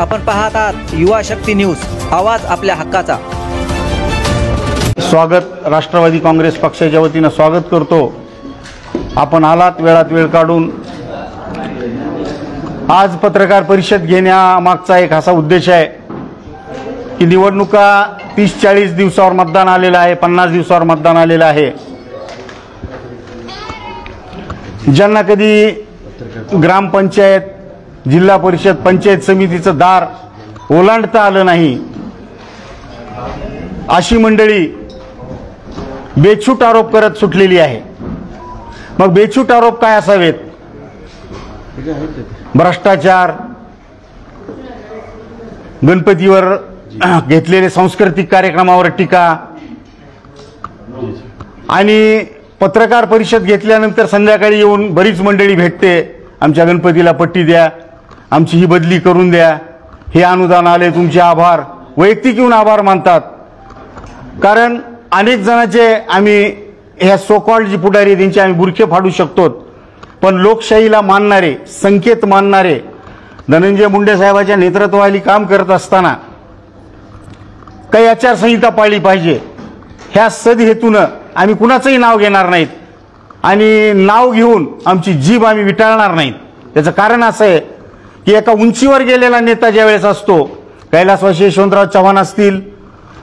आपण पाहत आहात युवा शक्ती न्यूज, आवाज आपल्या हक्काचा। स्वागत राष्ट्रवादी काँग्रेस पक्षाच्या वतीने स्वागत करतो। आपण आलात वेळात वेळ काढून। आज पत्रकार परिषद घेण्यामागचा एक असा उद्देश आहे की निवडणुका 30-40 दिवसावर मतदान आलेलं आहे, 50 दिवसावर मतदान आलेलं आहे। ज्यांना कधी ग्रामपंचायत, जिल्हा परिषद, पंचायत समितीचं दार ओलांडता आलं नाही, अशी मंडळी बेछूट आरोप करत सुटलेली आहे। मग बेछूट आरोप काय असावेत? भ्रष्टाचार, गणपतीवर घेतलेले सांस्कृतिक कार्यक्रमावर टीका आणि पत्रकार परिषद घेतल्यानंतर संध्याकाळी येऊन बरीच मंडळी भेटते, आमच्या गणपतीला पट्टी द्या, आमची ही बदली करून द्या, हे अनुदान आले, तुमचे आभार, वैयक्तिक येऊन आभार मानतात। कारण अनेक जणांचे आम्ही ह्या सो कॉल्ड जी पुढारी त्यांचे आम्ही बुरखे फाडू शकतो, पण लोकशाहीला मानणारे, संकेत मानणारे धनंजय मुंडे साहेबांच्या नेतृत्वाखाली काम करत असताना काही आचारसंहिता पाळली पाहिजे, ह्या सदहेतूनं आम्ही कुणाचंही नाव घेणार नाहीत आणि नाव घेऊन आमची जीभ आम्ही विटाळणार नाहीत। त्याचं कारण असं आहे की एका उंचीवर गेलेला नेता ज्यावेळेस असतो, कैलासवासी यशवंतराव चव्हाण असतील,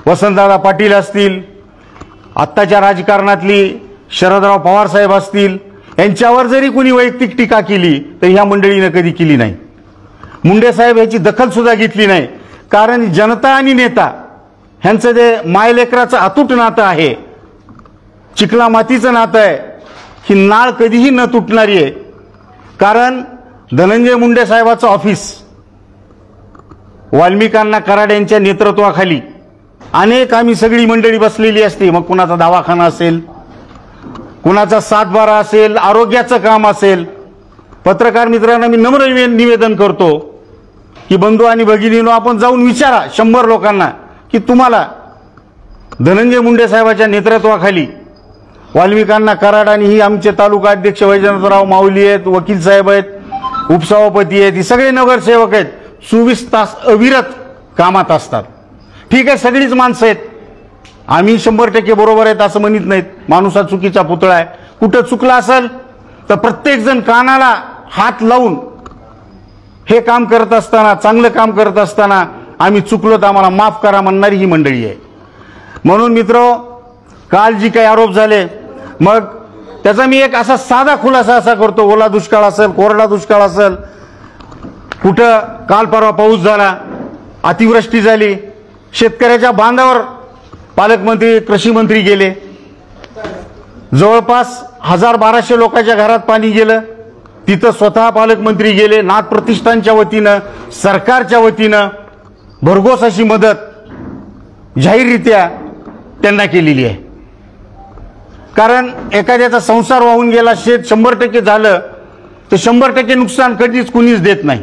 वसंतदादा पाटील असतील, आत्ताच्या राजकारणातली शरदराव पवार साहेब असतील, यांच्यावर जरी कुणी वैयक्तिक टीका केली तर ह्या मंडळीनं कधी केली नाही। मुंडे साहेब याची दखल सुद्धा घेतली नाही, कारण जनता आणि नेता ह्यांचं जे मायलेकराचं अतूट नातं आहे, चिखला मातीचं नातं आहे, ही नाळ कधीही न तुटणारी आहे। कारण धनंजय मुंडे साहेबाचं ऑफिस वाल्मिकांना कराड यांच्या नेतृत्वाखाली अनेक आम्ही सगळी मंडळी बसलेली असते, मग कुणाचा दवाखाना असेल, कुणाचा 7-12 असेल, आरोग्याचं काम असेल। पत्रकार मित्रांना मी नम्र निवेदन करतो की बंधू आणि भगिनींनो, आपण जाऊन विचारा 100 लोकांना की तुम्हाला धनंजय मुंडे साहेबांच्या नेतृत्वाखाली वाल्मिकांना कराड आणि ही आमचे तालुका अध्यक्ष वैजनाथराव माऊली आहेत, वकील साहेब आहेत, उपसभापती आहेत, ही सगळे नगरसेवक आहेत, 24 तास अविरत कामात असतात। ठीक आहे, सगळीच माणसं आहेत, आम्ही 100% बरोबर आहेत असं म्हणत नाहीत, माणूस हा चुकीचा पुतळा आहे। कुठं चुकला असेल तर प्रत्येक जण कानाला हात लावून हे काम करत असताना, चांगलं काम करत असताना आम्ही चुकलो तर आम्हाला माफ करा म्हणणारी ही मंडळी आहे। म्हणून मित्रो, काल जी काही आरोप झाले, मग त्याचा मी एक असा साधा खुलासा असा करतो, ओला दुष्काळ असेल, कोरडा दुष्काळ असेल, कुठं काल परवा पाऊस झाला, अतिवृष्टी झाली, शेतकऱ्याच्या बांधावर पालकमंत्री, कृषी मंत्री गेले, जवळपास 1000-1200 लोकांच्या घरात पाणी गेलं, तिथं स्वतः पालकमंत्री गेले, नाथ प्रतिष्ठानच्या वतीनं, सरकारच्या वतीनं भरघोस अशी मदत जाहीररित्या त्यांना केलेली आहे। कारण एखाद्याचा संसार वाहून गेला, शेत 100% झालं तर 100% नुकसान कधीच कुणीच देत नाही,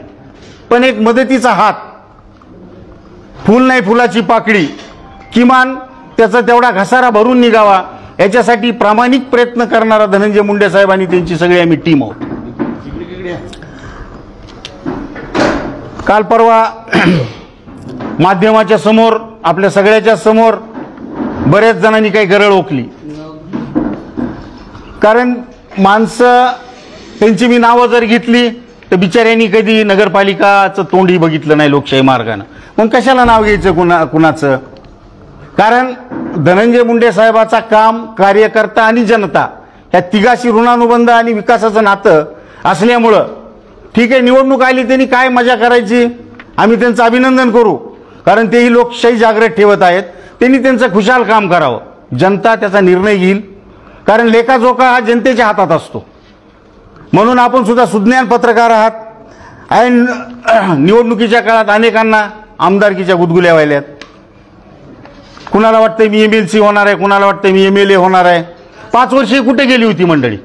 पण एक मदतीचा हात, फुल नाही फुलाची पाकळी, किमान त्याचा तेवढा घसारा भरून निघावा याच्यासाठी प्रामाणिक प्रयत्न करणारा धनंजय मुंडे साहेब आणि त्यांची सगळी आम्ही टीम आहोत। काल परवा माध्यमाच्या समोर, आपल्या सगळ्याच्या समोर बऱ्याच जणांनी काही गरळ ओकली, कारण माणसं त्यांची मी नावं जर घेतली तर बिचाऱ्यांनी कधी नगरपालिकाचं तोंडही बघितलं नाही लोकशाही मार्गानं, मग कशाला नाव घ्यायचं कुणाचं? कारण धनंजय मुंडे साहेबाचा काम, कार्यकर्ता आणि जनता ह्या तिघाशी ऋणानुबंध आणि विकासाचं नातं असल्यामुळं ठीक आहे, निवडणूक आली, त्यांनी काय मजा करायची, आम्ही त्यांचं अभिनंदन करू, कारण तेही लोकशाही जागृत ठेवत आहेत, त्यांनी त्यांचं खुशाल काम करावं, जनता त्याचा निर्णय घेईल, कारण लेखाजोखा हा जनतेच्या हातात असतो। म्हणून आपण सुद्धा सुज्ञान पत्रकार आहात, आणि निवडणुकीच्या काळात अनेकांना आमदारकीच्या गुदगुल्या व्हायल्यात, कुणाला वाटतं मी MLC होणार आहे, कुणाला वाटतं मी MLA होणार आहे। 5 वर्षे कुठे गेली होती मंडळी?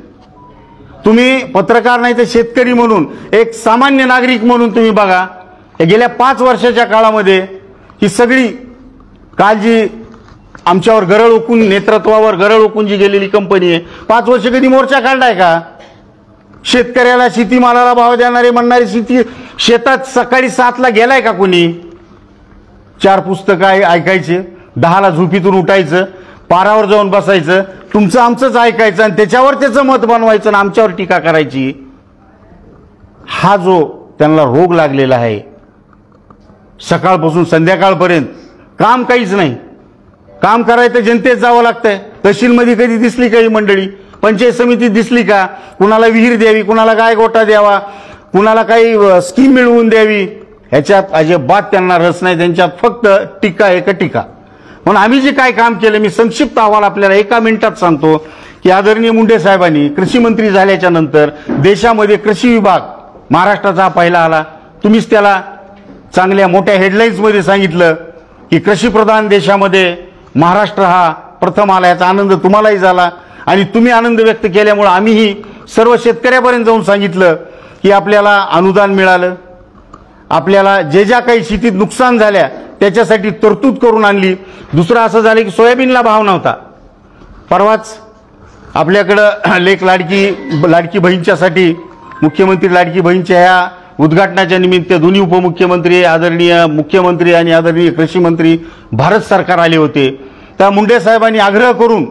तुम्ही पत्रकार नाही तर शेतकरी म्हणून, एक सामान्य नागरिक म्हणून तुम्ही बघा, गेल्या 5 वर्षाच्या काळामध्ये ही सगळी काळजी आमच्यावर गरळ ओकून, नेतृत्वावर गरळ ओकून जी गेलेली कंपनी आहे, 5 वर्ष कधी मोर्चा काढलाय का? शेतकऱ्याला शेतीमालाला भाव देणारे म्हणणारे शेतात सकाळी 7ला गेलाय का कोणी? 4 पुस्तकं ऐकायचे, 10ला झोपीतून उठायचं, पारावर जाऊन बसायचं, तुमचं आमचंच ऐकायचं आणि त्याच्यावर त्याचं मत बनवायचं आणि आमच्यावर टीका करायची. हा जो त्यांना रोग लागलेला आहे, सकाळपासून संध्याकाळपर्यंत काम काहीच नाही. काम करायचं जनतेत जावं लागतंय. तहसीलमध्ये कधी दिसली का ही मंडळी? पंचायत समितीत दिसली का? कुणाला विहीर द्यावी, कुणाला गायगोटा द्यावा, कुणाला काही स्कीम मिळवून द्यावी, ह्याच्यात अजिबात त्यांना रस नाही. त्यांच्यात फक्त टीका एक टीका. म्हणून आम्ही जे काय काम केलं, मी संक्षिप्त अहवाल आपल्याला 1 मिनिटात सांगतो की आदरणीय मुंडे साहेबांनी कृषी मंत्री झाल्याच्या नंतर देशामध्ये कृषी विभाग महाराष्ट्राचा पहिला आला. तुम्हीच त्याला चांगल्या मोठ्या हेडलाईन्समध्ये सांगितलं की कृषीप्रधान देशामध्ये महाराष्ट्र हा प्रथम आला. याचा आनंद तुम्हालाही झाला आणि तुम्ही आनंद व्यक्त केल्यामुळे आम्हीही सर्व शेतकऱ्यापर्यंत जाऊन सांगितलं की आपल्याला अनुदान मिळालं, आपल्याला ज्या काही शेतीत नुकसान झाल्या त्याच्यासाठी तरतूद करून आणली. दुसरं असं झालं की सोयाबीनला भाव नव्हता. परवाच आपल्याकडं लाडकी बहीणच्यासाठी मुख्यमंत्री लाडकी बहीणच्या ह्या उद्घाटनाच्या निमित्त दोन्ही उपमुख्यमंत्री, आदरणीय मुख्यमंत्री आणि आदरणीय कृषी मंत्री भारत सरकार आले होते. त्या मुंडे साहेबांनी आग्रह करून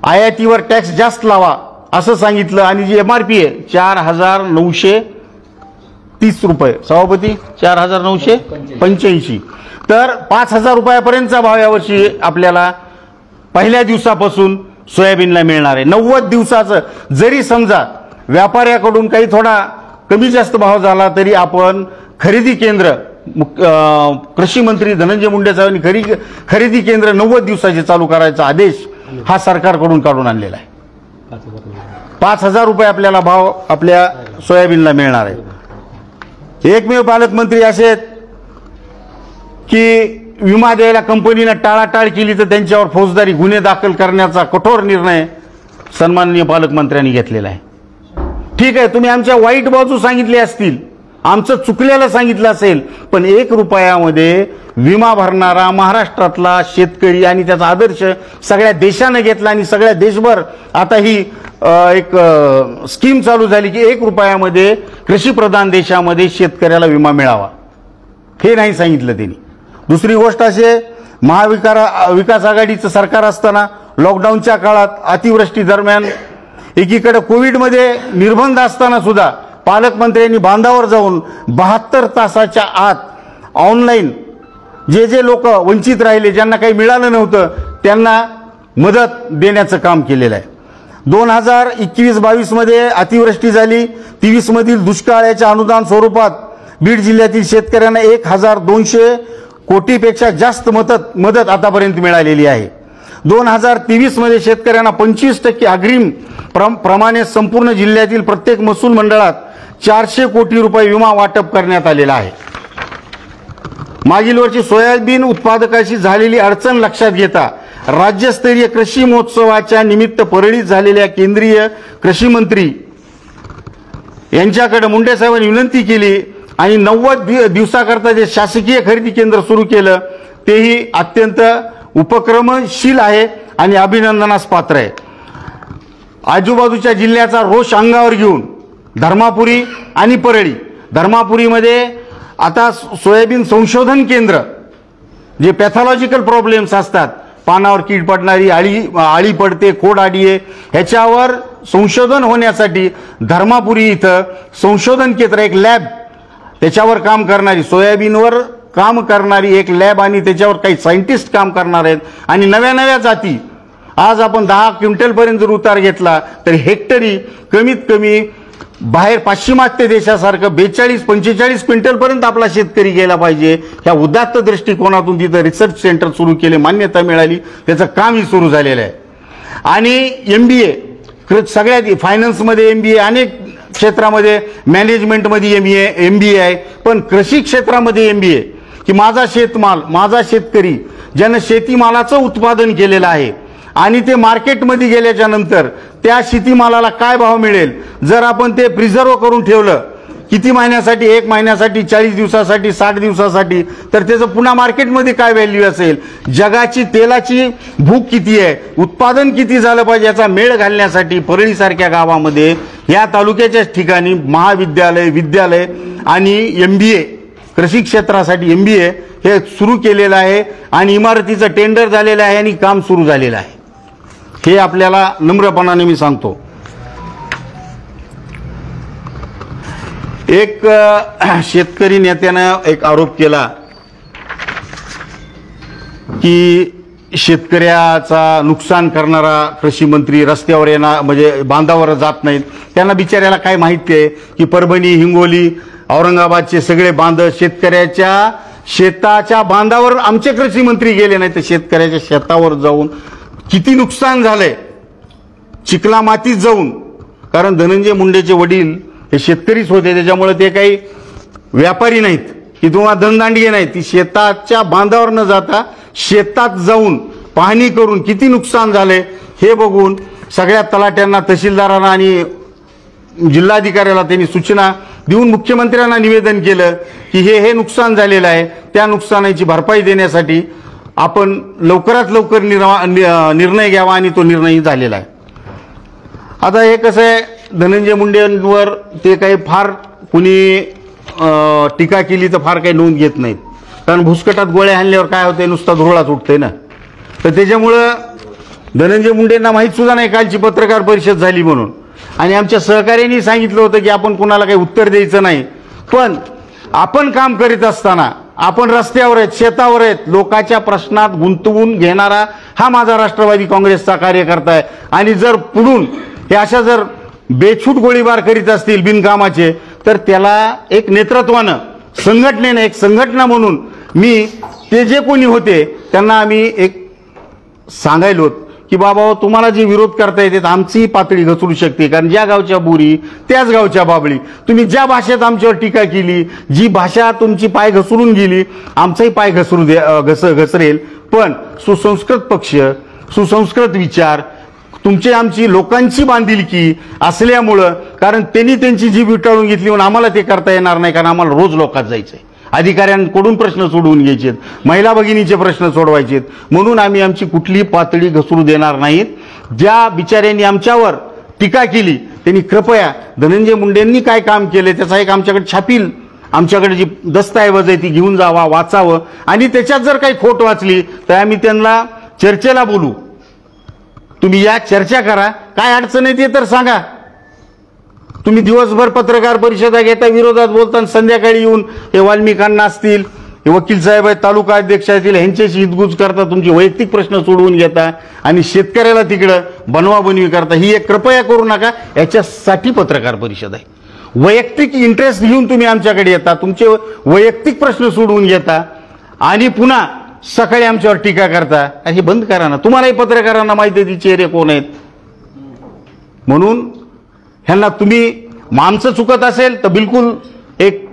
आयातीवर टॅक्स जास्त लावा असं सांगितलं आणि जी MRP आहे 4,930 रुपये, सभापती 4,985, तर 5,000 रुपयापर्यंतचा भाव यावर्षी आपल्याला पहिल्या दिवसापासून सोयाबीनला मिळणार आहे. 90 दिवसाचं जरी समजा व्यापाऱ्याकडून काही थोडा कमी जास्त भाव झाला तरी आपण खरेदी केंद्र, कृषी मंत्री धनंजय मुंडे साहेबांनी खरेदी केंद्र 90 दिवसाचे चालू करायचा आदेश हा सरकारकडून काढून आणलेला आहे. 5,000 रुपये आपल्याला भाव आपल्या सोयाबीनला मिळणार आहे. एकमेव पालकमंत्री असे आहेत की विमा द्यायला कंपनीनं टाळाटाळ केली तर त्यांच्यावर फौजदारी गुन्हे दाखल करण्याचा कठोर निर्णय सन्माननीय पालकमंत्र्यांनी घेतलेला आहे. ठीक आहे, तुम्ही आमच्या वाईट बाजू सांगितली असतील, आमचं चुकलेलं सांगितलं असेल, पण 1 रुपयामध्ये विमा भरणारा महाराष्ट्रातला शेतकरी आणि त्याचा आदर्श सगळ्या देशानं घेतला आणि सगळ्या देशभर आता ही एक स्कीम चालू झाली की 1 रुपयामध्ये कृषीप्रधान देशामध्ये शेतकऱ्याला विमा मिळावा. हे नाही सांगितलं त्यांनी. दुसरी गोष्ट अशी, महाविकास आघाडीचं सरकार असताना लॉकडाऊनच्या काळात अतिवृष्टी दरम्यान एकीकडे कोविडमध्ये निर्बंध असताना सुद्धा पालकमंत्र्यांनी बांधावर जाऊन 72 तासाच्या आत ऑनलाईन जे लोक वंचित राहिले, ज्यांना काही मिळालं नव्हतं, त्यांना मदत देण्याचं काम केलेलं आहे. 2021-22 मध्ये अतिवृष्टी झाली. 23 मधील दुष्काळाच्या अनुदान स्वरूपात बीड जिल्ह्यातील शेतकऱ्यांना 1,200 कोटीपेक्षा जास्त मदत आतापर्यंत मिळालेली आहे. 2023 मध्ये शेतकऱ्यांना 25% अग्रिम प्रमाणे संपूर्ण जिल्ह्यातील प्रत्येक महसूल मंडळात 400 कोटी रुपये विमा वाटप करण्यात आलेला आहे. मागील वर्षी सोयाबीन उत्पादकाशी झालेली अडचण लक्षात घेता राज्यस्तरीय कृषी महोत्सवाच्या निमित्त परळीत झालेल्या केंद्रीय कृषी मंत्री यांच्याकडे मुंडे साहेबांनी विनंती केली आणि 90 दिवसाकरता जे शासकीय खरेदी केंद्र सुरू केलं तेही अत्यंत उपक्रमशील आहे आणि अभिनंदनास पात्र आहे. आजूबाजूच्या जिल्ह्याचा रोष अंगावर घेऊन धर्मापुरी आणि परळी, धर्मापुरीमध्ये आता सोयाबीन संशोधन केंद्र, जे पॅथॉलॉजिकल प्रॉब्लेम्स असतात, पानावर कीड पडणारी, आळी पडते, खोड आडी आहे, ह्याच्यावर संशोधन होण्यासाठी धर्मापुरी इथं संशोधन केंद्र, एक लॅब, त्याच्यावर काम करणारी, सोयाबीनवर काम करणारी एक लॅब आणि त्याच्यावर काही सायंटिस्ट काम करणार आहेत आणि नव्या जाती. आज आपण 10 क्विंटलपर्यंत जर उतार घेतला तर हेक्टरी कमीत कमी बाहेर पाश्चिमात्य देशासारखं 42-45 क्विंटलपर्यंत आपला शेतकरी गेला पाहिजे. ह्या उदात्त दृष्टिकोनातून तिथं रिसर्च सेंटर सुरू केले, मान्यता मिळाली, त्याचं कामही सुरू झालेलं आहे. आणि MBA सगळ्यात, फायनान्समध्ये MBA, अनेक क्षेत्रामध्ये, मॅनेजमेंटमध्ये MBA आहे, पण कृषी क्षेत्रामध्ये MBA की माझा शेतमाल, माझा शेतकरी ज्यानं शेतीमालाचं उत्पादन केलेलं आहे आणि ते मार्केटमध्ये गेल्याच्या नंतर त्या शेतीमालाला काय भाव मिळेल, जर आपण ते प्रिझर्व करून ठेवलं किती महिन्यासाठी, 1 महिन्यासाठी, 40 दिवसासाठी, 60 दिवसासाठी, तर त्याचं पुन्हा मार्केटमध्ये काय व्हॅल्यू असेल, जगाची तेलाची भूक किती आहे, उत्पादन किती झालं पाहिजे, याचा मेळ घालण्यासाठी परळीसारख्या गावामध्ये या तालुक्याच्याच ठिकाणी महाविद्यालय, विद्यालय आणि MBA कृषी क्षेत्रासाठी MBA हे सुरू केलेलं आहे आणि इमारतीचं टेंडर झालेलं आहे आणि काम सुरू झालेलं आहे. हे आपल्याला नम्रपणाने मी सांगतो. एक शेतकरी नेत्यानं एक आरोप केला की शेतकऱ्याचा नुकसान करणारा कृषी मंत्री रस्त्यावर येणार म्हणजे बांधावर जात नाहीत. त्यांना बिचाऱ्याला काय माहिती आहे की परभणी, हिंगोली, औरंगाबादचे सगळे बांध शेतकऱ्याच्या शेताच्या बांधावर आमचे कृषी मंत्री गेले नाही तर शेतकऱ्याच्या शेतावर जाऊन किती नुकसान झालंय चिखला मातीत जाऊन. कारण धनंजय मुंडेचे वडील हे शेतकरीच होते, त्याच्यामुळे ते काही व्यापारी नाहीत की किंवा धनदांडगे नाहीत. ती शेताच्या बांधावर न जाता शेतात जाऊन पाहणी करून किती नुकसान झाले हे बघून सगळ्या तलाट्यांना, तहसीलदारांना आणि जिल्हाधिकाऱ्याला त्यांनी सूचना देऊन मुख्यमंत्र्यांना निवेदन केलं की हे नुकसान झालेलं आहे, त्या नुकसानाची भरपाई देण्यासाठी आपण लवकरात लवकर निर्णय घ्यावा आणि तो निर्णय झालेला आहे. आता हे कसं आहे, धनंजय मुंडेंवर ते काही फार कुणी टीका केली तर फार काही नोंद घेत नाहीत. कारण भुसकटात गोळ्या हाणल्यावर काय होतंय, नुसता धुरळाच उठतंय ना. तर त्याच्यामुळं धनंजय मुंडेंना माहीत सुद्धा नाही कालची पत्रकार परिषद झाली म्हणून. आणि आमच्या सहकार्यांनी सांगितलं होतं की आपण कुणाला काही उत्तर द्यायचं नाही, पण आपण काम करीत असताना आपण रस्त्यावर आहेत, शेतावर आहेत, लोकांच्या प्रश्नात गुंतवून घेणारा हा माझा राष्ट्रवादी काँग्रेसचा कार्यकर्ता आहे. आणि जर पुढून हे अशा जर बेछूट गोळीबार करीत असतील बिनकामाचे तर त्याला एक नेतृत्वानं, संघटनेने, एक संघटना म्हणून मी ते जे कोणी होते त्यांना आम्ही एक सांगायलो की बाबा तुम्हाला जे विरोध करता येते आमचीही पातळी घसरू शकते. कारण ज्या गावच्या बोरी त्याच गावच्या बाबळी. तुम्ही ज्या भाषेत आमच्यावर टीका केली, जी भाषा तुमची पाय घसरून गेली, आमचाही पाय घसरेल. पण सुसंस्कृत पक्ष, सुसंस्कृत विचार, तुमची आमची लोकांची बांधिलकी असल्यामुळं, कारण त्यांनी त्यांची जीभ विटाळून घेतली म्हणून आम्हाला ते करता येणार नाही. कारण आम्हाला रोज लोकात जायचंय, अधिकाऱ्यांकडून प्रश्न सोडवून घ्यायचेत, महिला भगिनीचे प्रश्न सोडवायचेत. म्हणून आम्ही आमची कुठलीही पातळी घसरू देणार नाहीत. ज्या बिचाऱ्यांनी आमच्यावर टीका केली त्यांनी कृपया धनंजय मुंडेंनी काय काम केले त्याचा एक आमच्याकडे छापील, आमच्याकडे जी दस्तऐवज आहे ती घेऊन जावा, वाचावं. आणि त्याच्यात जर काही खोट वाचली तर आम्ही त्यांना चर्चेला बोलू. तुम्ही या चर्चा करा, काय अडचण आहे ते तर सांगा. तुम्ही दिवसभर पत्रकार परिषदा घेता, विरोधात बोलता, संध्याकाळी येऊन हे वाल्मिकांना असतील, हे वकील साहेब आहेत, तालुका अध्यक्ष असतील, ह्यांच्याशी हितगुज करता, तुमचे वैयक्तिक प्रश्न सोडवून घेता आणि शेतकऱ्याला तिकडं बनवाबनवी करता. ही एक कृपया करू नका. याच्यासाठी पत्रकार परिषद आहे. वैयक्तिक इंटरेस्ट घेऊन तुम्ही आमच्याकडे येता, तुमचे वैयक्तिक प्रश्न सोडवून घेता आणि पुन्हा सकाळी आमच्यावर टीका करता. हे बंद करा ना. तुम्हालाही पत्रकारांना माहिती आहे चेहरे कोण आहेत. म्हणून ह्यांना तुम्ही आमचं चुकत असेल तर बिलकुल एक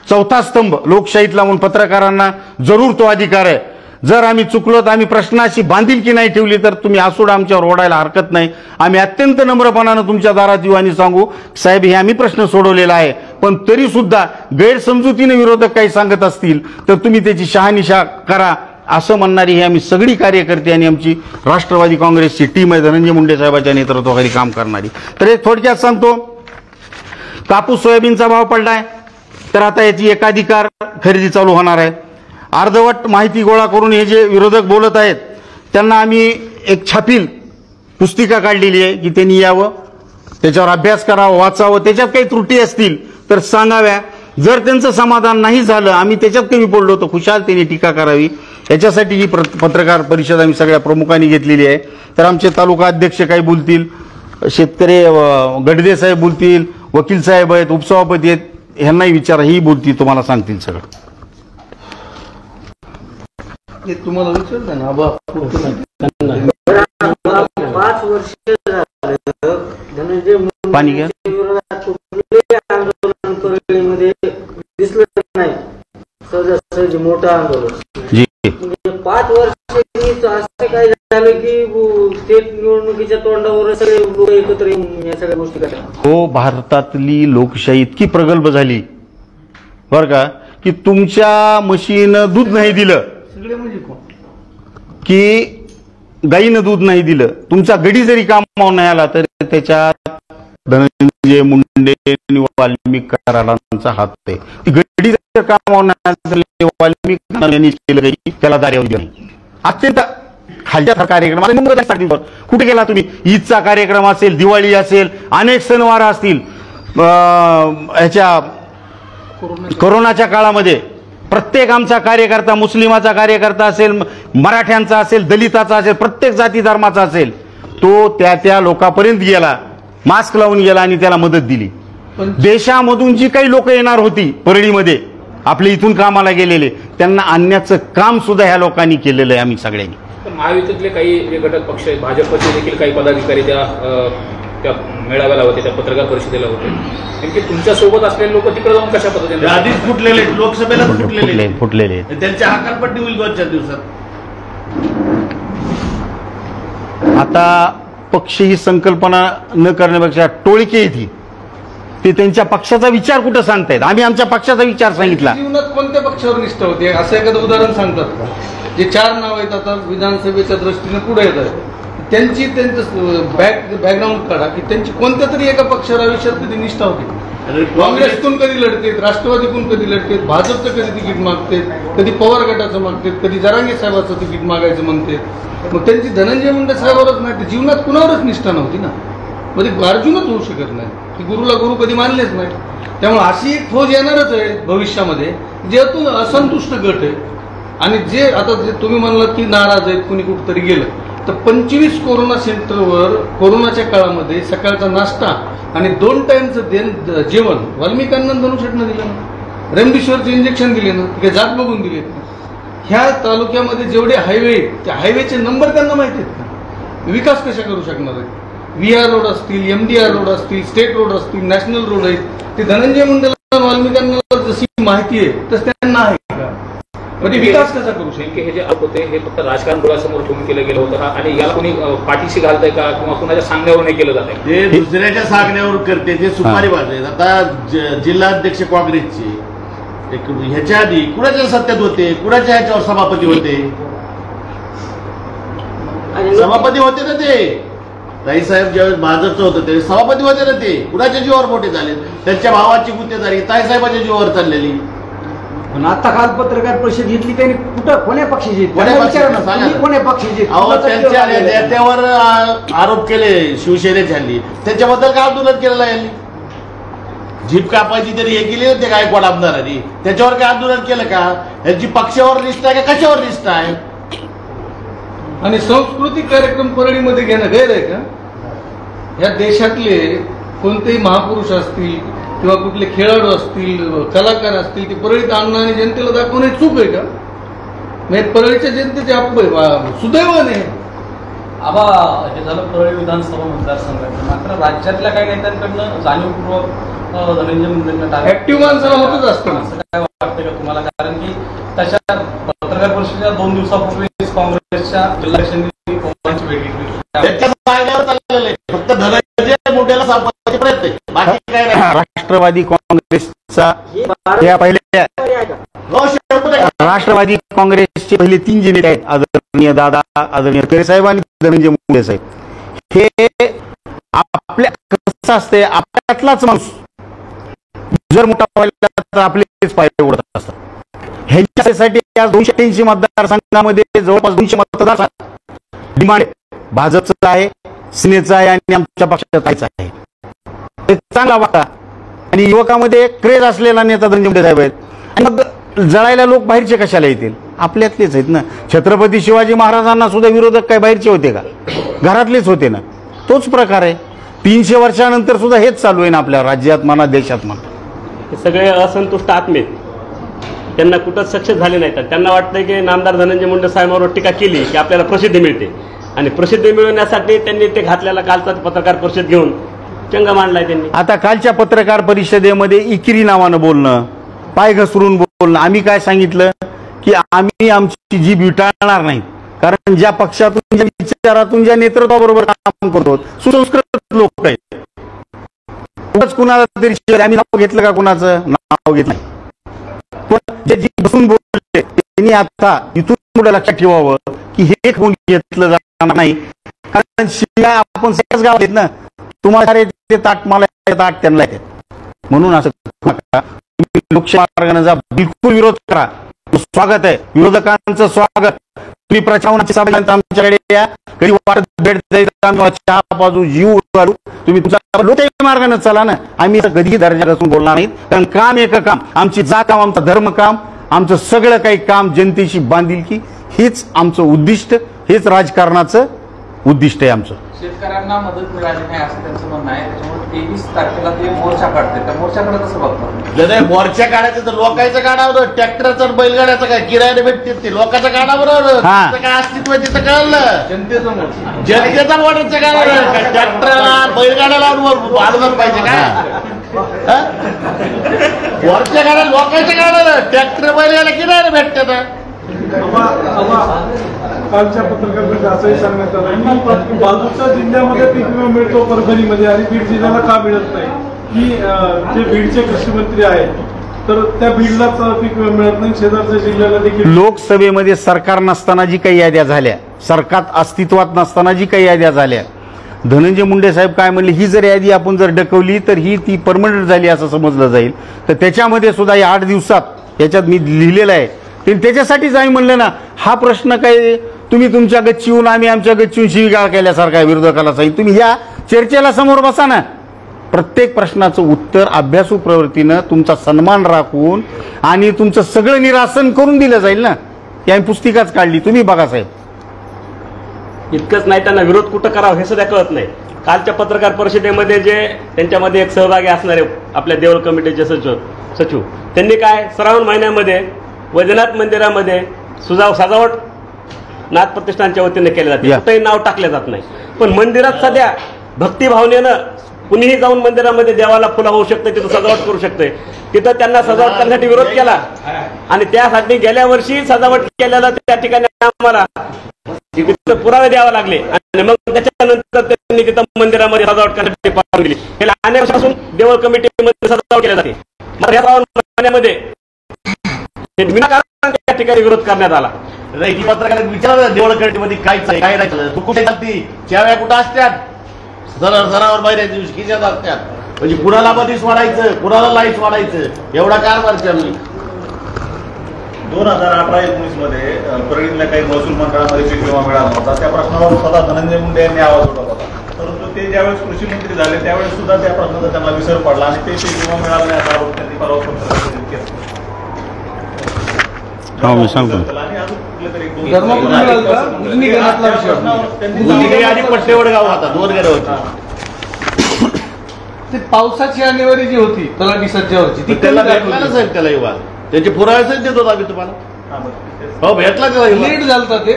चौथा स्तंभ लोकशाहीतला म्हणून पत्रकारांना जरूर तो अधिकार आहे. जर आम्ही चुकलो तर आम्ही प्रश्नाशी बांधिलकी नाही ठेवली तर तुम्ही आसूड आमच्यावर ओढायला हरकत नाही. आम्ही अत्यंत नम्रपणानं तुमच्या दारात येऊ आणि सांगू साहेब हे आम्ही प्रश्न सोडवलेला आहे. पण तरी सुद्धा गैरसमजुतीने विरोधक काही सांगत असतील तर तुम्ही त्याची शहानिशा करा असं म्हणणारी ही आम्ही सगळी कार्यकर्ते आणि आमची राष्ट्रवादी काँग्रेसची टीम आहे धनंजय मुंडे साहेबांच्या नेतृत्वाखाली काम करणारी. तर एक थोडक्यात सांगतो, कापूस सोयाबीनचा भाव पडलाय तर आता याची एकाधिकार खरेदी चालू होणार आहे. अर्धवट माहिती गोळा करून हे जे विरोधक बोलत आहेत त्यांना आम्ही एक छापील पुस्तिका काढलेली आहे की त्यांनी यावं, त्याच्यावर अभ्यास करावा, वाचावं, त्याच्यात काही त्रुटी असतील तर सांगाव्या. जर त्यांचं समाधान नाही झालं, आम्ही त्याच्यात कमी पडलो तर खुशाल त्यांनी टीका करावी. याच्यासाठी ही पत्रकार परिषद आम्ही सगळ्या प्रमुखांनी घेतलेली आहे. तर आमचे तालुका अध्यक्ष काही बोलतील, शेतकरी गडदे साहेब बोलतील, वकील साहेब आहेत, उपसभापती आहेत, ह्यांनाही विचारा, ही बोलतील, तुम्हाला सांगतील सगळं. तुम्हाला विचारलं ना 5 वर्ष धनंजय पाणी घ्या. आंदोलन दिसलं नाही. सहजासहजी मोठं आंदोलन जी. म्हणजे 5 वर्षांनी असं काय झालं की थेट निवडणुकीच्या तोंडावर सगळे लोक एकत्र येऊन या सगळ्या गोष्टी करतात. हो, भारतातली लोकशाही इतकी प्रगल्भ झाली बरं का की तुमच्या म्हशीनं दूध नाही दिलं सगळे म्हणजे कोण की गाईनं दूध नाही दिलं, तुमचा गडी जरी कामावर नाही आला तर त्याच्यात धनंजय धनंजय मुंडे आणि वाल्मिक कराडांचा हात आहे. ती घडी जर काम वाल्मिक यांनी केलं काही त्याला दार्यावर नाही. अत्यंत खालच्या कार्यक्रम कुठे गेला तुम्ही? ईदचा कार्यक्रम असेल, दिवाळी असेल, अनेक सणवार असतील. ह्याच्या कोरोनाच्या काळामध्ये प्रत्येक आमचा कार्यकर्ता, मुस्लिमाचा कार्यकर्ता असेल, मराठ्यांचा असेल, दलिताचा असेल, प्रत्येक जाती धर्माचा असेल, तो त्या लोकांपर्यंत गेला, मास्क लावून गेला आणि त्याला मदत दिली. देशामधून जी काही लोक येणार होती परळीमध्ये आपल्या इथून कामाला गेलेले, त्यांना आणण्याचं काम सुद्धा ह्या लोकांनी केलेलं आहे आम्ही सगळ्यांनी. महायुतीतले काही जे घटक पक्ष आहेत, भाजपचे देखील काही पदाधिकारी त्या मेळाव्याला होते, त्या पत्रकार परिषदेला होते. नेमके तुमच्या सोबत असलेले लोक तिकडे जाऊन कशा पद्धतीने आधीच फुटलेले, लोकसभेला फुटलेले त्यांच्या हकालपट्टी होईल 2-4 दिवसात. आता पक्ष ही संकल्पना न करण्यापेक्षा टोळकी येते, ते त्यांच्या पक्षाचा विचार कुठं सांगतायत? आम्ही आमच्या पक्षाचा विचार सांगितला. जीवनात कोणत्या पक्षावर निष्ठा होती असं एखादं उदाहरण सांगतात का? जे 4 नाव आहेत आता विधानसभेच्या दृष्टीने पुढे येत आहेत, त्यांचं बॅकग्राऊंड काढा की त्यांची कोणत्या तरी एका पक्षावर आयुष्यात कधी निष्ठा होती. काँग्रेसतून कधी लढतेत, राष्ट्रवादीतून कधी लढतेत, भाजपचं कधी तिकीट मागतेत, कधी पवार गटाचं मागतेत, कधी जरांगे साहेबाचं तिकीट मागायचं म्हणतात. मग त्यांची धनंजय मुंडे साहेबावरच नाही तर जीवनात कुणावरच निष्ठा नव्हती ना. म्हणजे अर्जुनच होऊ शकत नाही की गुरुला गुरु कधी मानलेच नाही. त्यामुळे अशी एक फौज येणारच आहे भविष्यामध्ये ज्यातून असंतुष्ट गट आहे. आणि जे आता जे तुम्ही म्हणलात की नाराज आहेत, कुणी कुठंतरी गेलं, तर 25 कोरोना सेंटरवर कोरोनाच्या काळामध्ये सकाळचा नाश्ता आणि 2 टाइमचं जेवण वाल्मिकांना धनुष्यटनं दिलं ना. रेमडेसिवीरचं इंजेक्शन दिले ना, ते जात बघून दिले. ह्या तालुक्यामध्ये जेवढे हायवे आहेत त्या हायवेचे नंबर त्यांना माहिती आहेत का? विकास कशा करू शकणार आहेत? VR रोड असतील, MDR रोड असतील, स्टेट रोड असतील, नॅशनल रोड आहेत, ते धनंजय मुंडेला वाल्मिकांना जशी माहिती आहे तसं त्यांना आहे का? म्हणजे विकास कसा करू शकतो? हे जे आरोप होते हे फक्त राजकारण डोळ्यासमोर ठेवून केलं गेलं होतं आणि याला कोणी पाठीशी घालतंय का किंवा कुणाच्या सांगण्यावर नाही केलं जात आहे? ते दुसऱ्याच्या सांगण्यावर करते, ते सुपारी वाजले. आता जिल्हाध्यक्ष काँग्रेसचे ह्याच्या आधी कुणाच्या सत्तेत होते, कुणाच्या ह्याच्यावर सभापती होते? सभापती होते ना ते ताईसाहेब, ज्यावेळेस भाजपचं होतं त्यावेळेस सभापती होते ना ते. कुणाच्या जीवावर मोठे झाले? त्यांच्या भावाची गुत्तेदारी ताईसाहेबांच्या जीवावर चाललेली. पण आता काल पत्रकार परिषद घेतली त्यांनी, कुठं कोण्या पक्षाची कोण्या पक्षाची त्यांच्या नेत्यावर आरोप केले शिवसेनेच्या हल्ली, त्याच्याबद्दल काय आंदोलन केलेलं आहे? जीप कापायची तरी हे केली ना ते गायकवाड आमदारांनी, त्याच्यावर काय आंदोलन केलं का? यांची पक्षावर निष्ठा आहे का कशावर निष्ठा आहे? आणि सांस्कृतिक कार्यक्रम परळीमध्ये घेणं गैर आहे का? ह्या देशातले कोणतेही महापुरुष असतील किंवा कुठले खेळाडू असतील, कलाकार असतील, ते परळीत आणणं आणि जनतेला दाखवणे चूक आहे का? म्हणजे परळीच्या जनतेचे सुदैवाने आबा हे झालं परळी विधानसभा मतदारसंघात. मात्र राज्यातल्या काही नेत्यांकडनं जाणीवपूर्वक धनंजय मुंडेंना ऍक्टिव्ह माणसाला होतच असतं. असं काय वाटतं का तुम्हाला? कारण की त्याच्या पत्रकार परिषदेच्या 2 दिवसापूर्वी काँग्रेसच्या जिल्हाध्यक्षांनी पवारांची भेट घेतली. त्याच्या सांगण्यावर चाललेलं आहे, फक्त धनंजय मुंडेला सापडण्याचे प्रयत्न आहे, बाकी काय नाही. राष्ट्रवादी काँग्रेसचा या पहिल्या राष्ट्रवादी काँग्रेसचे पहिले 3 जे नेते आहेत, आदरणीय दादा, आदरणीय खरे साहेब आणि धनंजय मुंडे साहेब, हे आपल्या कसं असते, आपल्यातलाच माणूस जर मोठा व्हायला तर आपलेच पाय उडत असतात. ह्यांच्यासाठी या 283 मतदारसंघामध्ये जवळपास 200 मतदारसंघ डिमांड भाजपचं आहे, सेनेचं आहे आणि आमच्या पक्षाचं आहे. हे चांगला वाटा आणि युवकामध्ये क्रेज असलेला नेता धनंजय मुंडे साहेब आहेत. आणि मग जळायला लोक बाहेरचे कशाला येतील? आपल्यातलेच आहेत ना. छत्रपती शिवाजी महाराजांना सुद्धा विरोधक काय बाहेरचे होते का? घरातलेच होते ना. तोच प्रकार आहे. 300 वर्षानंतर सुद्धा हेच चालू आहे ना आपल्या राज्यात म्हणा, देशात म्हणा. सगळे असंतुष्ट आत्मेत, त्यांना कुठंच सक्सेस झाले नाही. तर त्यांना वाटतं की नामदार धनंजय मुंडे साहेबांवर टीका केली की आपल्याला प्रसिद्धी मिळते आणि प्रसिद्धी मिळवण्यासाठी त्यांनी ते घातलेला कालचा पत्रकार परिषद घेऊन चंग मांडलाय त्यांनी. आता कालच्या पत्रकार परिषदेमध्ये इकिरी नावानं बोलणं, पाय घसरून बोलणं. आम्ही काय सांगितलं की आम्ही आमची जीभ विटाळणार नाही, कारण ज्या पक्षातून, ज्या विचारातून, ज्या नेतृत्वाबरोबर काम करतो सुसंस्कृत लोक आहेत. कुणाला तरी आम्ही नाव घेतलं का? कुणाचं नाव घेतलं? पण जे जीभ बसून बोलले त्यांनी आता इथून पुढे लक्षात ठेवावं की हे कोण घेतलं जाणार नाही, कारण शिवाय आपण सगळ्याच गावात आहेत ना. तुम्हाला ते ताट मला ताट त्यांना येते. म्हणून असं तुम्ही लोकशाही मार्गाने जा, बिलकुल विरोध करा. स्वागत आहे विरोधकांचं स्वागत. तुम्ही प्रचाराची सभा आमच्याकडे या, कधी वाटत भेट द्यायचं आम्ही चहा बाजू जीव घालू. तुम्ही तुमच्या लोकशाही मार्गाने चला ना. आम्ही कधीही दर्जा रचून बोलणार नाहीत, कारण काम एक काम, आमची जात काम, आमचं धर्म काम, आमचं सगळं काही काम जनतेशी बांधिलकी, हेच आमचं उद्दिष्ट, हेच राजकारणाचं उद्दिष्ट आहे आमचं. शेतकऱ्यांना मदत मिळाली नाही असं त्यांचं म्हणणं आहे. त्याच्यामुळे 23 तारखेला ते मोर्चा काढते. त्या मोर्चाकडे कसं बघतात? नाही, मोर्चा काढायचं तर लोकांचं काढावं, ट्रॅक्टरचं बैलगाड्याचं काय किरायाने भेटते ते लोकांचं काढावं. काय अस्तित्व आहे तिथं कळलं, जनतेचा मोर्चा काढावं. ट्रॅक्टरला बैलगाड्याला आडवलं पाहिजे काय? मोर्चा काढा लोकांचं काढावं, ट्रॅक्टर बैलगाड्या किरायाने भेटतात. कालच्या पत्रकारांमध्ये असंही सांगण्यात आलं की बाजूच्या जिल्ह्यामध्ये पीक विमा मिळतो परभणीमध्ये आणि बीड जिल्ह्याला का मिळत नाही, की जे बीडचे कृषी मंत्री आहेत तर त्या बीडलाच पीक विमा मिळत नाही, शेजारच्या जिल्ह्याला देखील. लोकसभेमध्ये सरकार नसताना जी काही याद्या झाल्या, सरकार अस्तित्वात नसताना जी काही याद्या झाल्या, धनंजय मुंडे साहेब काय म्हणले, ही जर यादी आपण जर डकवली तर ही ती परमनंट झाली असं समजलं जाईल. तर त्याच्यामध्ये सुद्धा या 8 दिवसात याच्यात मी लिहिलेलं आहे. त्याच्यासाठीच आम्ही म्हणलं ना, हा प्रश्न काय तुम्ही तुमच्या गच्चीहून आम्ही आमच्या गच्चीहून शिवीगाळ केल्यासारखा विरोधकाला सांगितलं. तुम्ही या चर्चेला समोर बसा ना. प्रत्येक प्रश्नाचं उत्तर अभ्यासू प्रवृत्तीनं तुमचा सन्मान राखून आणि तुमचं सगळं निरासन करून दिलं जाईल ना. ही आम्ही पुस्तिकाच काढली, तुम्ही बघा साहेब. इतकंच नाही, त्यांना विरोध कुठं करावं हे सुद्धा कळत नाही. कालच्या पत्रकार परिषदेमध्ये जे त्यांच्यामध्ये एक सहभागी असणारे आपल्या देवळ कमिटीचे सचिव त्यांनी काय श्रावण महिन्यामध्ये वैद्यनाथ मंदिरामध्ये सजावट नाथ प्रतिष्ठानच्या वतीने केले जाते, कुठेही नाव टाकले जात नाही. पण मंदिरात सध्या भक्तिभावनेनं कुणीही जाऊन मंदिरामध्ये देवाला फुलं होऊ शकते, तिथं सजावट करू शकते. तिथं त्यांना सजावट करण्यासाठी विरोध केला आणि त्यासाठी गेल्या वर्षी सजावट केलेला त्या ठिकाणी आम्हाला पुरावे द्यावे लागले आणि मग त्याच्यानंतर त्यांनी तिथं मंदिरामध्ये सजावट करण्यासाठी परवानगी दिली. गेल्या अनेक वर्षापासून देवळ कमिटीमध्ये सजावट केली जाते. महिन्यामध्ये विनाकारण त्या ठिकाणी विरोध करण्यात आला. पत्रकारांनी विचारलं देवळ कमिटीमध्ये काय काय नाही, कुठे चालती चाव्या कुठं असतात, सरावर महिन्या दिवशी खिशात असतात. म्हणजे कुणाला मध्येच वाढायचं, कुणाला लाईट वाढायचं, एवढा कारभार चालू. 2018-19 मध्ये परळीतल्या काही महसूल मंडळामध्ये पीक विमा मिळाला होता. त्या प्रश्नावर स्वतः धनंजय मुंडे यांनी आवाज उठवला होता. परंतु ते ज्यावेळेस कृषी मंत्री झाले त्यावेळेस सुद्धा त्या प्रश्नाचा त्यांना विसर पडला आणि ते पीक विमा मिळाला नाही असा आरोप त्यांनी परवा पत्रकारितेत केला. मी सांगतो पट्टेवडगाव होता, 2 घरं होती. ते पावसाची आणेवारी जी होती तलाठी सज्जावरची ती त्याला भेटला ना साहेब, त्याला युवा त्याचे पुरावे देत होता आम्ही तुम्हाला. हो भेटला त्याला, लेट झालता ते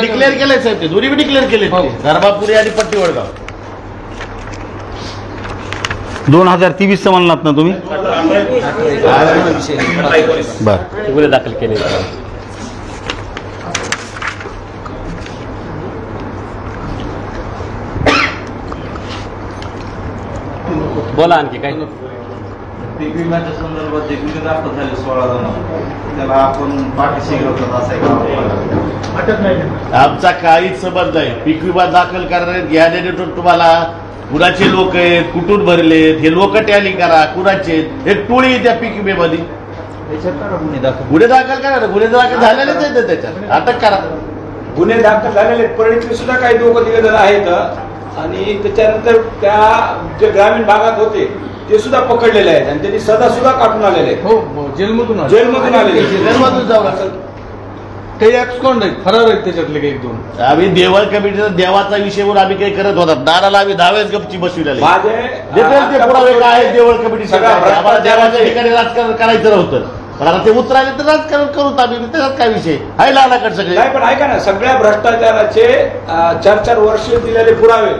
डिक्लेअर केलंय साहेब, ते दोन्ही डिक्लेअर केले, धर्मापुरी आणि पट्टीवडगाव. 2023 म्हणलात ना तुम्ही, बरं गुन्हे दाखल केले. बोला आणखी काय. पीक विम्याच्या संदर्भात जे गुन्हे दाखल झाले 16 जण, त्याला आपण पाठीशी घेतो आमचा काहीच संबंध नाही. पीक विमा दाखल करण्यात घ्यायला तुम्हाला कुणाचे लोक आहेत, कुठून भरलेत, हे लोक टॅली करा, कुणाचे एक टोळी त्या पीक विम्यामध्ये गुन्हे दाखल करा. गुन्हे दाखल झालेलेच आहेत, त्याच्यात अटक करा. गुन्हे दाखल झालेले परळीतले सुद्धा काही दोघं तिघ आहेत आणि त्याच्यानंतर त्या जे ग्रामीण भागात होते ते सुद्धा पकडलेले आहेत आणि त्यांनी सदा सुद्धा काढून आलेले आहेत. हो, जेलमधून आलेले, जेलमधून जाऊ काही ऍब्सकॉन्ड आहेत, फरार आहेत त्याच्यातले काही 2. आम्ही देवळ कमिटीचा देवाचा विषयवर आम्ही काही करत होता. दाराला आम्ही 10 वेळेस गपची बसविलेली. पुरावे काय देवळ कमिटी आम्हाला देवाच्या ठिकाणी राजकारण करायचं नव्हतं, पण आता ते उतरायला तर राजकारण करूत आम्ही, त्याच्यात काय विषय आहे. लालाकड सगळे नाही, पण ऐका ना, सगळ्या भ्रष्टाचाराचे 4-4 वर्ष दिलेले पुरावे,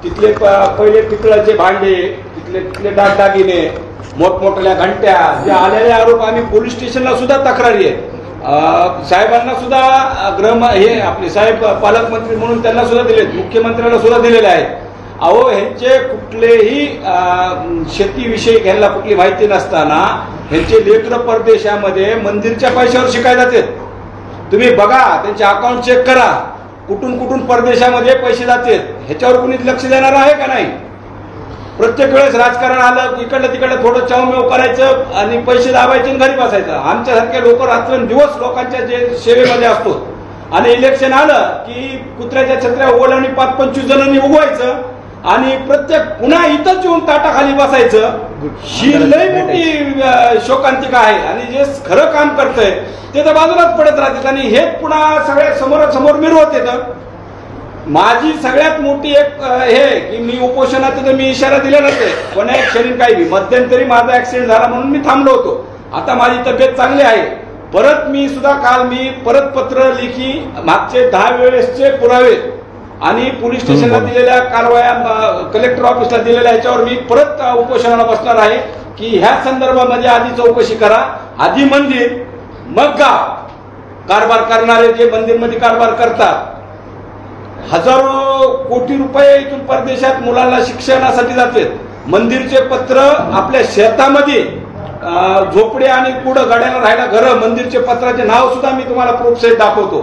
तिथले पहिले पितळाचे भांडे, तिथले दागदागिने, मोठमोठ्या घंट्या, जे आलेले आरोप आम्ही पोलीस स्टेशनला सुद्धा तक्रारी आहेत. साहेबांना सुद्धा हे आपले साहेब पालकमंत्री म्हणून त्यांना सुद्धा दिलेत, मुख्यमंत्र्यांना सुद्धा दिलेले आहेत. अहो, ह्यांचे कुठलेही शेतीविषयी घ्यायला कुठली माहिती नसताना ह्यांचे लेकरं परदेशामध्ये मंदिरच्या पैशावर शिकायला जातात. तुम्ही बघा, त्यांचे अकाउंट चेक करा, कुठून कुठून परदेशामध्ये पैसे जातात. ह्याच्यावर कुणीच लक्ष देणार आहे का नाही? प्रत्येक वेळेस राजकारण आलं इकडलं तिकडलं थोडं चवमेव करायचं आणि पैसे दाबायचे आणि घरी बसायचं. आमच्यासारखे लोक रात्रंदिवस लोकांच्या जे सेवेमध्ये असतो आणि इलेक्शन आलं की कुत्र्याच्या छत्र्या उघडल्याने 5-25 जणांनी उगवायचं आणि प्रत्येक पुन्हा इथंच येऊन ताटाखाली बसायचं. ही लई मोठी शोकांतिका आहे आणि जे खरं काम करतंय ते तर बाजूलाच पडत राहतात आणि हेच पुन्हा सगळ्या समोरासमोर मिरवत येतं. माझी सगळ्यात मोठी एक हे की मी उपोषणात तर मी इशारा दिला नसते कोणा क्षणी काही बी. मध्यंतरी माझा ऍक्सिडेंट झाला म्हणून मी थांबलो होतो. आता माझी तब्येत चांगली आहे. परत मी सुद्धा काल मी परत पत्र लिखी मागचे 10 वेळेसचे पुरावे आणि पोलीस स्टेशनला दिलेल्या कारवाया कलेक्टर ऑफिसला दिलेल्या याच्यावर मी परत उपोषणाला बसणार आहे की ह्या संदर्भामध्ये आधी चौकशी करा. आधी मंदिर मग गाव. कारभार करणारे जे मंदिरमध्ये कारभार करतात हजारो कोटी रुपये इथून परदेशात मुलांना शिक्षणासाठी जातात. मंदिरचे पत्र आपल्या शेतामध्ये झोपडे आणि कुठं गाड्याला राहायला घरं मंदिरचे पत्राचे नाव सुद्धा मी तुम्हाला प्रूफ सहित दाखवतो.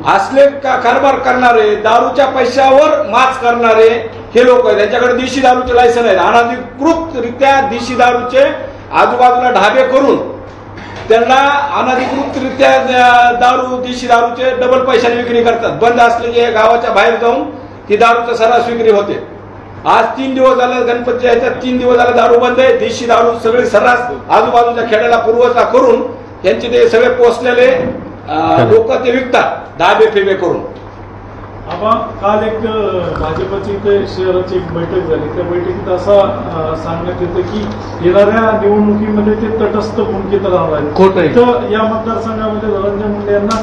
असले कारभार करणारे दारूच्या पैशावर माच करणारे हे लोक आहेत. त्यांच्याकडे देशी दारूचे लायसन आहेत. अनधिकृतरित्या देशी दारूचे आजूबाजूला ढाबे करून त्यांना अनधिकृतरित्या दारू देशी दारूचे डबल पैशाने विक्री करतात. बंद असलेले गावाच्या बाहेर जाऊन ती दारूचा सर्रास विक्री होते. आज 3 दिवस झालं गणपतीच्या ह्याच्यात 3 दिवस झालं दारू बंद आहे. देशी दारू सगळे सर्रास आजूबाजूच्या खेड्याला पुरवठा करून त्यांचे ते सगळे पोचलेले लोक ते विकतात दाबे फेबे करून. काल एक भाजपची इथे शहराची एक बैठक झाली. त्या बैठकीत असं सांगण्यात येतं की येणाऱ्या निवडणुकीमध्ये ते तटस्थ भूमिकेत राहणार आहेत. तर या मतदारसंघामध्ये धनंजय मुंडे यांना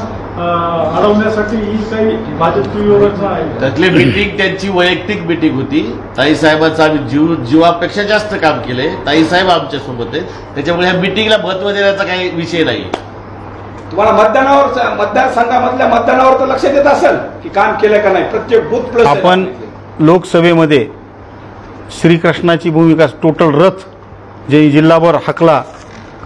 अडवण्यासाठी ही काही भाजपची योजना आहे. त्यातली मिटिंग त्यांची वैयक्तिक मिटिंग होती. ताईसाहेबांचं आम्ही जीवापेक्षा जास्त काम केलंय. ताईसाहेब आमच्या सोबत आहेत. त्याच्यामुळे ह्या मिटिंगला महत्व देण्याचा काही विषय नाही. तुम्हाला मतदारसंघामधल्या मतदानावर तर लक्ष देत असेल की काम केलं का नाही. प्रत्येक बूथ प्लस आपण लोकसभेमध्ये श्रीकृष्णाची भूमिका टोटल रथ जे जिल्हाभर हाकला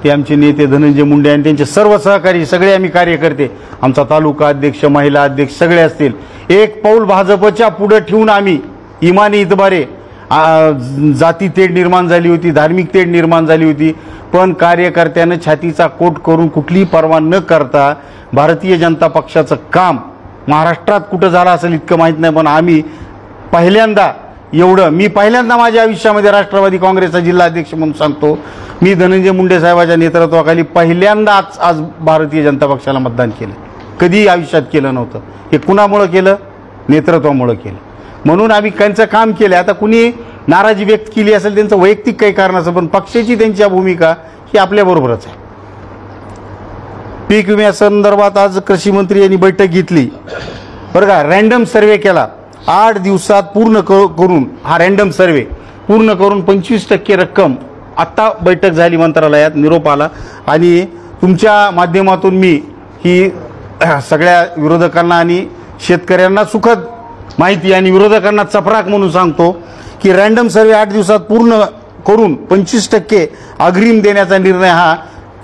ते आमचे नेते धनंजय मुंडे आणि त्यांचे सर्व सहकारी सगळे आम्ही कार्यकर्ते आमचा तालुका अध्यक्ष महिला अध्यक्ष सगळे असतील. एक पाऊल भाजपच्या पुढे ठेवून आम्ही इमानी इतबारे जाती तेढ निर्माण झाली होती धार्मिक तेढ निर्माण झाली होती पण कार्यकर्त्यानं छातीचा कोट करून कुठलीही पर्वा न करता भारतीय जनता पक्षाचं काम महाराष्ट्रात कुठं झालं असेल इतकं माहीत नाही पण आम्ही पहिल्यांदा मी पहिल्यांदा माझ्या आयुष्यामध्ये राष्ट्रवादी काँग्रेसचा जिल्हाध्यक्ष म्हणून सांगतो मी धनंजय मुंडे साहेबांच्या नेतृत्वाखाली पहिल्यांदाच आज भारतीय जनता पक्षाला मतदान केलं. कधी आयुष्यात केलं नव्हतं. हे कुणामुळं केलं? नेतृत्वामुळं केलं. म्हणून आम्ही त्यांचं काम केलं. आता कुणी नाराजी व्यक्त केली असेल त्यांचं वैयक्तिक काही कारण असेल पण पक्षाची त्यांची भूमिका ही आपल्याबरोबरच आहे. पीक विम्यासंदर्भात आज कृषी मंत्री यांनी बैठक घेतली बरं का. रँडम सर्वे केला 8 दिवसात पूर्ण करून हा रँडम सर्वे पूर्ण करून 25% रक्कम आत्ता बैठक झाली मंत्रालयात निरोप आला आणि तुमच्या माध्यमातून मी ही सगळ्या विरोधकांना आणि शेतकऱ्यांना सुखद माहिती आणि विरोधकांना चपराक म्हणून सांगतो की रँडम सर्वे 8 दिवसात पूर्ण करून 25% अग्रिम देण्याचा निर्णय हा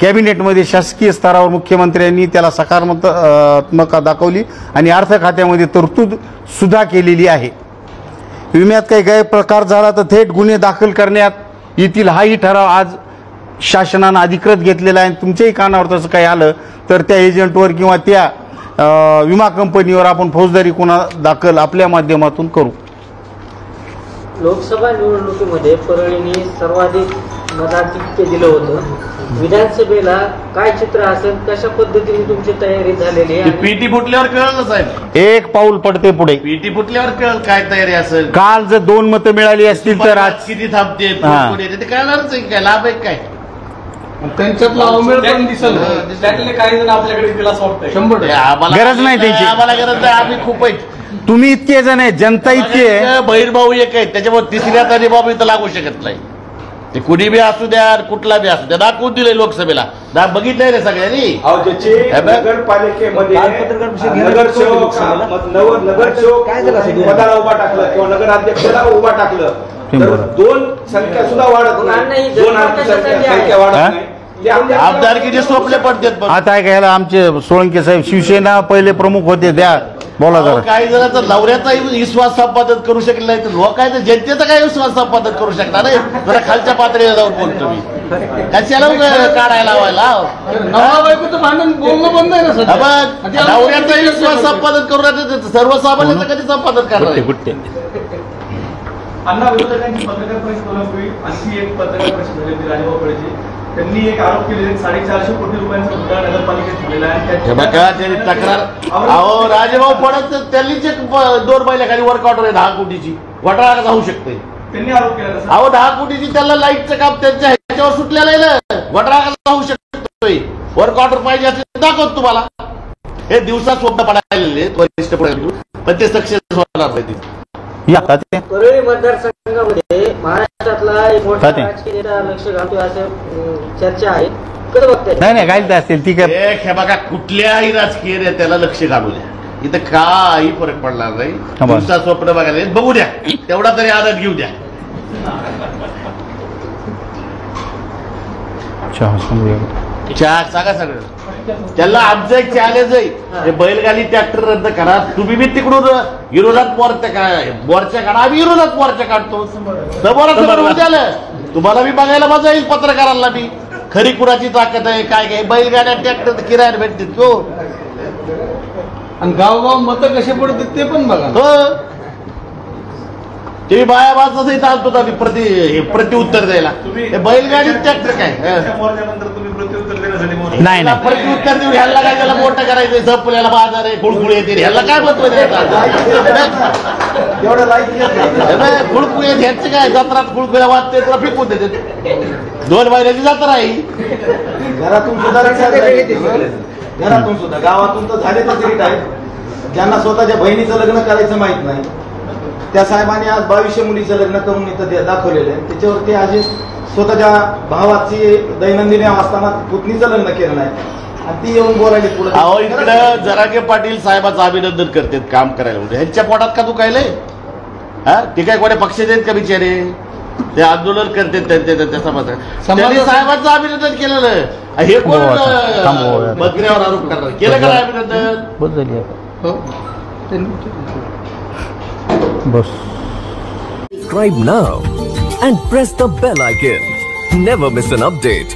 कॅबिनेटमध्ये शासकीय स्तरावर मुख्यमंत्र्यांनी त्याला सकारात्मकता दाखवली आणि अर्थ खात्यामध्ये तरतूद सुद्धा केलेली आहे. विम्यात काही गैरप्रकार झाला तर थेट गुन्हे दाखल करण्यात येतील हाही ठराव आज शासनानं अधिकृत घेतलेला आहे. तुमच्याही कानावर तसं काही आलं तर त्या एजंटवर किंवा त्या विमा कंपनीवर आपण फौजदारी गुन्हा दाखल आपल्या माध्यमातून करू. लोकसभा निवडणुकीमध्ये परळीने सर्वाधिक मताधिक्य दिलं होतं. विधानसभेला काय चित्र असेल कशा पद्धतीने तुमची तयारी झालेली आहे? पीटी फुटल्यावर कळलं साहेब. एक पाऊल पडते पुढे. पीटी फुटल्यावर कळलं काय तयारी असेल. काल जर 2 मतं मिळाली असतील तर आज किती थांबते ते कळणारच आहे. काय लाभ आहे काय त्यांच्यातला अवमेळ पण दिसेल. त्यातले काही जण आपल्याकडे दिला असं वाटतंय 100% गरज नाही त्यांची. आम्हाला गरज नाही. आम्ही खूप आहेत. तुम्ही इतके जण आहे जनता इतकी आहे. बहिर्भाऊ एक आहेत त्याच्यामुळे तिसऱ्या तरी बाबू इथं लागू शकत नाही. ते कुणी बी असू द्या कुठला बी असू द्या दाखवून दिले लोकसभेला बघितलंय रे सगळ्यांनी. नगरपालिकेमध्ये नगरसेवक पदाला उभा टाकलं किंवा नगराध्यक्षाला उभा टाकलं तर 2 संख्या सुद्धा वाढत नाही. 2 संख्या वाढत नाही. आमदारकीचे स्वप्न पडतात. आता काय घ्यायला आमचे सोळंके साहेब शिवसेना पहिले प्रमुख होते त्या बोला अहो, जरा. काही जणांचा नवऱ्याचाही विश्वास संपादन करू शकले नाही तर लोकांचा जनतेचा काय विश्वास संपादन करू शकणार नाही. जरा खालच्या पातळीला जाऊन बोलतो मी. कशाला काढायला लावायला नवरा बायकोचं भांडण बोलणं बंद आहे ना सध्या. बघ, नवऱ्याचाही विश्वास संपादन करू नाही सर्वसामान्यांचं कधी संपादन करणार आहे? अण्णा विरोधकांची पत्रकार परिषद बोलावी. अशी एक पत्रकार परिषद झाली होती राजेभाऊ कळेची. त्यांनी एक आरोप केले 450 कोटी रुपयांचा घोटाळा नगरपालिकेत झालेला आहे. हे बघा त्यांनी तक्रार अहो राजेभाऊ पडत त्यांनीच एक 2 महिन्याखाली वर्क ऑर्डर आहे 10 कोटीची. घोटाळा कसा होऊ शकते? त्यांनी आरोप केला तसा. अहो 10 कोटीची त्याला लाईटचं काम त्यांच्या ह्याच्यावर सुटलेलं आहे ना. घोटाळा कसा होऊ शकतोय? वर्क ऑर्डर पाहिजे असेल दाखवत तुम्हाला. हे दिवसात स्वप्न पडायले वरिष्ठ पुढे पण ते सक्सेस होणार नाही. परळी मतदारसंघामध्ये महाराष्ट्रातला एक मोठा राजकीय नेता लक्ष घालतोय असं चर्चा आहे. कसं बघताय? नाही घालता असेल ती काय. हे बघा कुठल्याही राजकीय नेत्याला लक्ष घालू द्या. इथं काही फरक पडणार नाही. दिवसा स्वप्न बघायला बघू द्या. तेवढा तरी आदत घेऊ द्या. चहा सांगा सगळं. त्याला आमचं एक चॅलेंज आहे. बैलगाडी ट्रॅक्टर रद्द करा. तुम्ही बी तिकडून विरोधात मोर्चा काढा. आम्ही विरोधात मोर्चा काढतो. समोरासमोर उद्याला तुम्हाला बी बघायला मजा येईल. पत्रकारांना बी खरी कुणाची ताकद आहे काय काय. बैलगाड्या ट्रॅक्टर किरायाला भेटतील तो. आणि गावगाव मतं कसे पडतात ते पण बघा. हो ते बायाबाजही चालतो आम्ही प्रति उत्तर द्यायला. बैलगाडी ट्रॅक्टर काय नाही प्रति उत्तर देऊन ह्याला काय त्याला मोठं करायचं. झपल्याला बाजार आहे खुळखुळ येते ह्याला काय महत्व खुळखुळ येत ह्याचं काय. जत्रात खुळखुळ्या वाजते तर फेकून देते. 2 महिन्याची जत्रा आहे. घरातून सुद्धा गावातून तर झाले तर तरी काय. ज्यांना स्वतःच्या बहिणीचं लग्न करायचं माहित नाही त्या साहेबांनी आज 2200 मुलीचं लग्न करून इथं दाखवलेलं आहे. त्याच्यावरती आज स्वतःच्या भावाची दैनंदिन असताना पुतणीचं लग्न केलं नाही आणि ती येऊन बोलायली पुढे. अहो इकडं जरांगे पाटील साहेबाचं अभिनंदन करतात काम करायला. ह्यांच्या पोटात का दुखायलंय? हा ते काय कोणा पक्ष देत का बिचारे? ते आंदोलन करतात त्यांच्या समाजात. साहेबांचं अभिनंदन केलेलं. हे कोण मंत्र्यावर आरोप करणार? केलं का अभिनंदन? Subscribe now and press the bell icon. Never miss an update.